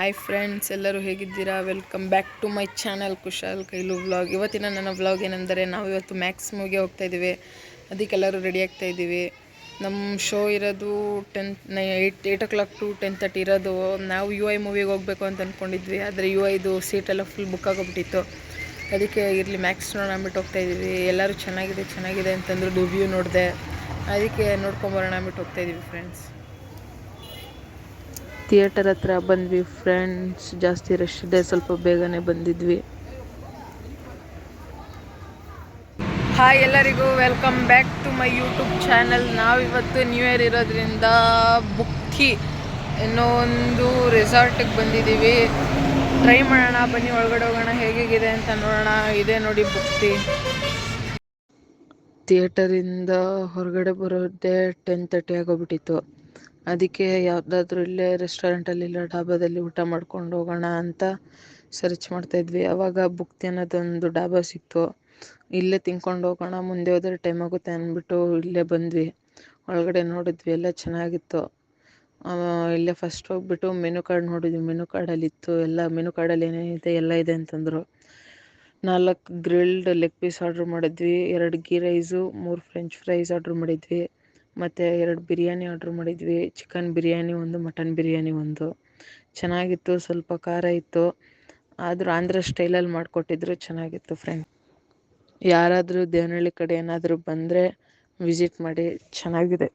Hi friends, ಎಲ್ಲರೂ ಹೇಗಿದ್ದೀರಾ? Welcome back to my channel Kushal ಕೈಲು ವ್ಲಾಗ್. ಇವತ್ತಿನ ನನ್ನ ವ್ಲಾಗ್ ಏನೆಂದರೆ, ನಾವು ಇವತ್ತು ಮ್ಯಾಕ್ಸ್ ಮೂವಿಗೆ ಹೋಗ್ತಾ ಇದ್ದೀವಿ. ಅದಕ್ಕೆಲ್ಲರೂ ರೆಡಿ ಆಗ್ತಾ ಇದ್ದೀವಿ. ನಮ್ಮ ಶೋ ಇರೋದು 8 o'clock to 10:30 ಇರೋದು. ನಾವು UI ಮೂವಿಗೆ ಹೋಗಬೇಕು ಅಂತ ಅಂದ್ಕೊಂಡಿದ್ವಿ, ಆದರೆ UIದು ಸೀಟೆಲ್ಲ ಫುಲ್ ಬುಕ್ ಆಗೋಗ್ಬಿಟ್ಟಿತ್ತು. ಅದಕ್ಕೆ ಇರಲಿ ಮ್ಯಾಕ್ಸ್ ನೋಡೋಣ ಅಂದ್ಬಿಟ್ಟು ಹೋಗ್ತಾ ಇದ್ದೀವಿ. ಎಲ್ಲರೂ ಚೆನ್ನಾಗಿದೆ ಅಂತಂದ್ರು. ರಿವ್ಯೂ ನೋಡಿದೆ, ಅದಕ್ಕೆ ನೋಡ್ಕೊಂಬರೋಣ ಅಂದ್ಬಿಟ್ಟು ಹೋಗ್ತಾ ಇದ್ದೀವಿ ಫ್ರೆಂಡ್ಸ್. ಥಿಯೇಟರ್ ಹತ್ರ ಬಂದ್ವಿ ಫ್ರೆಂಡ್ಸ್. ಜಾಸ್ತಿ ರಶ್ ಇದೆ, ಸ್ವಲ್ಪ ಬೇಗನೆ ಬಂದಿದ್ವಿ. ಹಾಯ್ ಎಲ್ಲರಿಗೂ, welcome back to my YouTube channel. ನಾವಿವತ್ತು ನ್ಯೂ ಇಯರ್ ಇರೋದ್ರಿಂದ ಬುಕ್ಕಿ ಇನ್ನೂ ಒಂದು ರೆಸಾರ್ಟಿಗೆ ಬಂದಿದ್ದೀವಿ. ಟ್ರೈ ಮಾಡೋಣ, ಬನ್ನಿ ಒಳಗಡೆ ಹೋಗೋಣ, ಹೇಗಿದೆ ಅಂತ ನೋಡೋಣ. ಇದೆ ನೋಡಿ ಬುಕ್ತಿ. ಥಿಯೇಟರಿಂದ ಹೊರಗಡೆ ಬರೋದೇ 10:30 ಆಗೋಗ್ಬಿಟ್ಟಿತ್ತು. ಅದಕ್ಕೆ ಯಾವುದಾದ್ರೂ ಇಲ್ಲೇ ರೆಸ್ಟೋರೆಂಟಲ್ಲಿ ಇಲ್ಲ ಡಾಬಾದಲ್ಲಿ ಊಟ ಮಾಡ್ಕೊಂಡು ಹೋಗೋಣ ಅಂತ ಸರ್ಚ್ ಮಾಡ್ತಾಯಿದ್ವಿ. ಆವಾಗ ಬುಕ್ತಿ ಅನ್ನೋದೊಂದು ಡಾಬಾ ಸಿಕ್ತು. ಇಲ್ಲೇ ತಿನ್ಕೊಂಡು ಹೋಗೋಣ, ಮುಂದೆ ಹೋದರೆ ಟೈಮ್ ಆಗುತ್ತೆ ಅಂದ್ಬಿಟ್ಟು ಇಲ್ಲೇ ಬಂದ್ವಿ. ಒಳಗಡೆ ನೋಡಿದ್ವಿ, ಎಲ್ಲ ಚೆನ್ನಾಗಿತ್ತು. ಇಲ್ಲೇ ಫಸ್ಟ್ ಹೋಗ್ಬಿಟ್ಟು ಮೆನು ಕಾರ್ಡ್ ನೋಡಿದ್ವಿ. ಮೆನು ಕಾರ್ಡಲ್ಲಿತ್ತು ಎಲ್ಲ. ಮೆನು ಕಾರ್ಡಲ್ಲಿ ಏನೇನಿದೆ ಎಲ್ಲ ಇದೆ ಅಂತಂದರು. 4 ಗ್ರಿಲ್ಡ್ ಲೆಗ್ ಪೀಸ್ ಆರ್ಡ್ರ್ ಮಾಡಿದ್ವಿ, 2 ghee rice, 3 French fries order ಮಾಡಿದ್ವಿ, ಮತ್ತು 2 ಬಿರಿಯಾನಿ ಆರ್ಡ್ರ್ ಮಾಡಿದ್ವಿ. Chicken biryani 1, mutton biryani 1. ಚೆನ್ನಾಗಿತ್ತು, ಸ್ವಲ್ಪ ಖಾರ ಇತ್ತು, ಆದರೂ ಆಂಧ್ರ ಸ್ಟೈಲಲ್ಲಿ ಮಾಡಿಕೊಟ್ಟಿದ್ರು, ಚೆನ್ನಾಗಿತ್ತು ಫ್ರೆಂಡ್. ಯಾರಾದರೂ ದೇವನಹಳ್ಳಿ ಕಡೆ ಏನಾದರೂ ಬಂದರೆ ವಿಸಿಟ್ ಮಾಡಿ, ಚೆನ್ನಾಗಿದೆ.